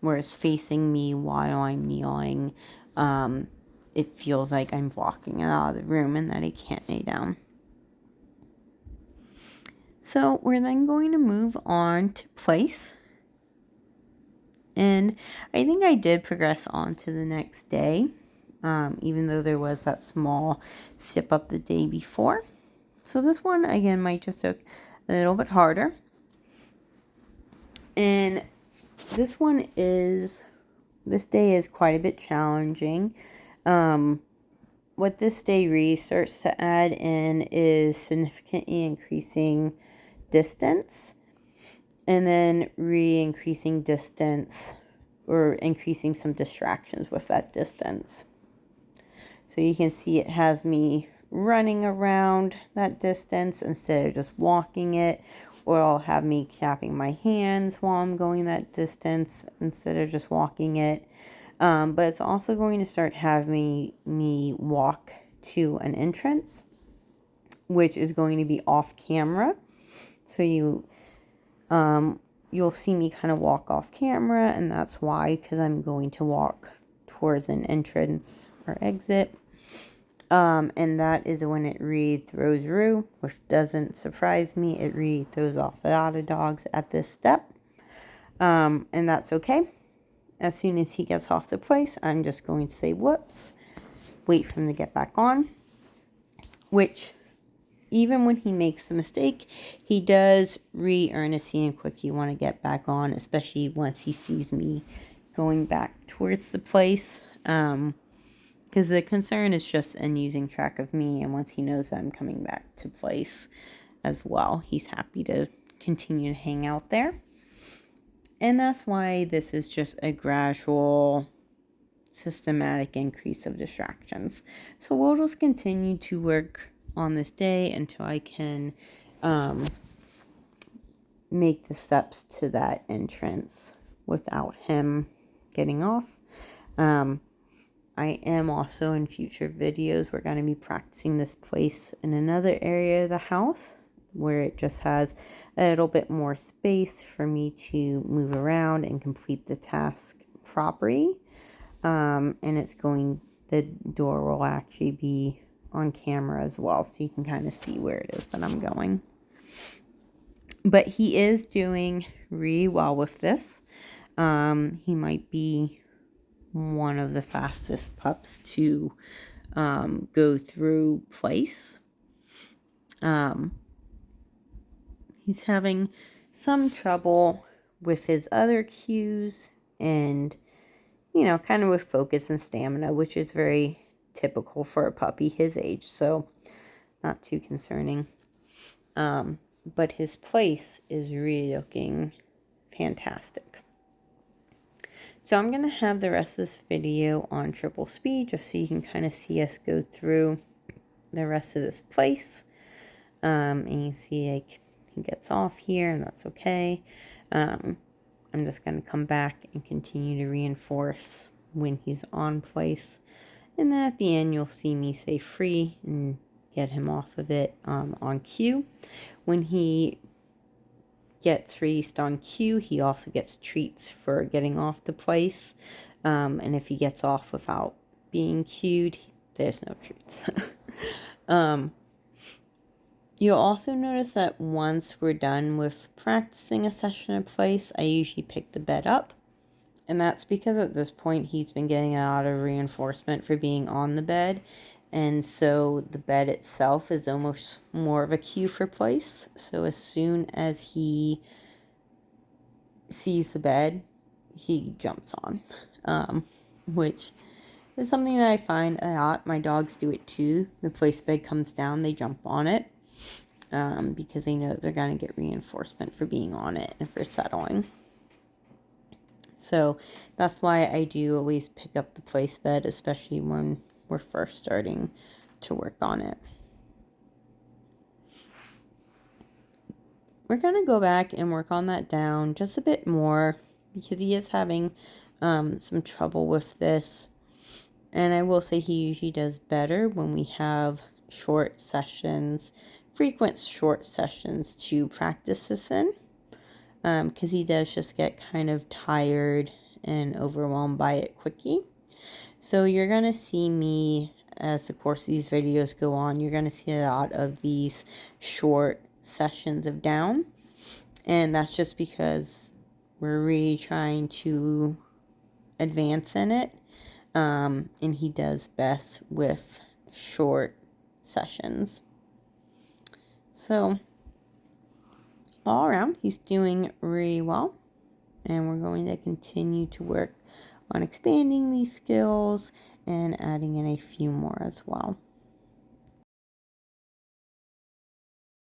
whereas facing me while I'm kneeling, it feels like I'm blocking it out of the room and that he can't lay down. So we're then going to move on to place. And I think I did progress on to the next day, even though there was that small sip up the day before. So this one, again, might just look a little bit harder. And this day is quite a bit challenging. What this day really starts to add in is significantly increasing distance, and then increasing distance or increasing some distractions with that distance. So you can see it has me running around that distance instead of just walking it, or I'll have me clapping my hands while I'm going that distance instead of just walking it. But it's also going to start having me walk to an entrance, which is going to be off camera. So you'll see me kind of walk off camera, and that's why, because I'm going to walk towards an entrance or exit. And that is when it throws Rue, which doesn't surprise me. It throws off a lot of dogs at this step. And that's okay. As soon as he gets off the place, I'm just going to say whoops, wait for him to get back on, which even when he makes the mistake, he does earnestly and quickly want to get back on, especially once he sees me going back towards the place. Because the concern is just in using track of me, and once he knows that I'm coming back to place as well, he's happy to continue to hang out there. And that's why this is just a gradual, systematic increase of distractions. So we'll just continue to work on this day until I can make the steps to that entrance without him getting off. I am also in future videos, we're going to be practicing this place in another area of the house where it just has a little bit more space for me to move around and complete the task properly. And the door will actually be on camera as well, so you can kind of see where it is that I'm going. But he is doing really well with this. He might be one of the fastest pups to go through place. He's having some trouble with his other cues and, kind of with focus and stamina, which is very typical for a puppy his age, so not too concerning. But his place is really looking fantastic. So I'm going to have the rest of this video on triple speed just so you can kind of see us go through the rest of this place. And you see like he gets off here, and that's okay. I'm just going to come back and continue to reinforce when he's on place. And then at the end, you'll see me say free and get him off of it on cue. When he gets released on cue, he also gets treats for getting off the place. And if he gets off without being cued, there's no treats. You'll also notice that once we're done with practicing a session in place, I usually pick the bed up. And that's because at this point he's been getting a lot of reinforcement for being on the bed. And so the bed itself is almost more of a cue for place. So as soon as he sees the bed, he jumps on, which is something that I find a lot. My dogs do it too. The place bed comes down, they jump on it because they know they're going to get reinforcement for being on it and for settling. So that's why I do always pick up the place bed, especially when we're first starting to work on it. We're going to go back and work on that down just a bit more because he is having some trouble with this. And I will say he usually does better when we have short sessions, frequent short sessions to practice this in. Because he does just get kind of tired and overwhelmed by it quickly. So you're going to see me, as the course of these videos go on, you're going to see a lot of these short sessions of down. And that's just because we're really trying to advance in it. And he does best with short sessions. So all around, he's doing really well. And we're going to continue to work on expanding these skills and adding in a few more as well.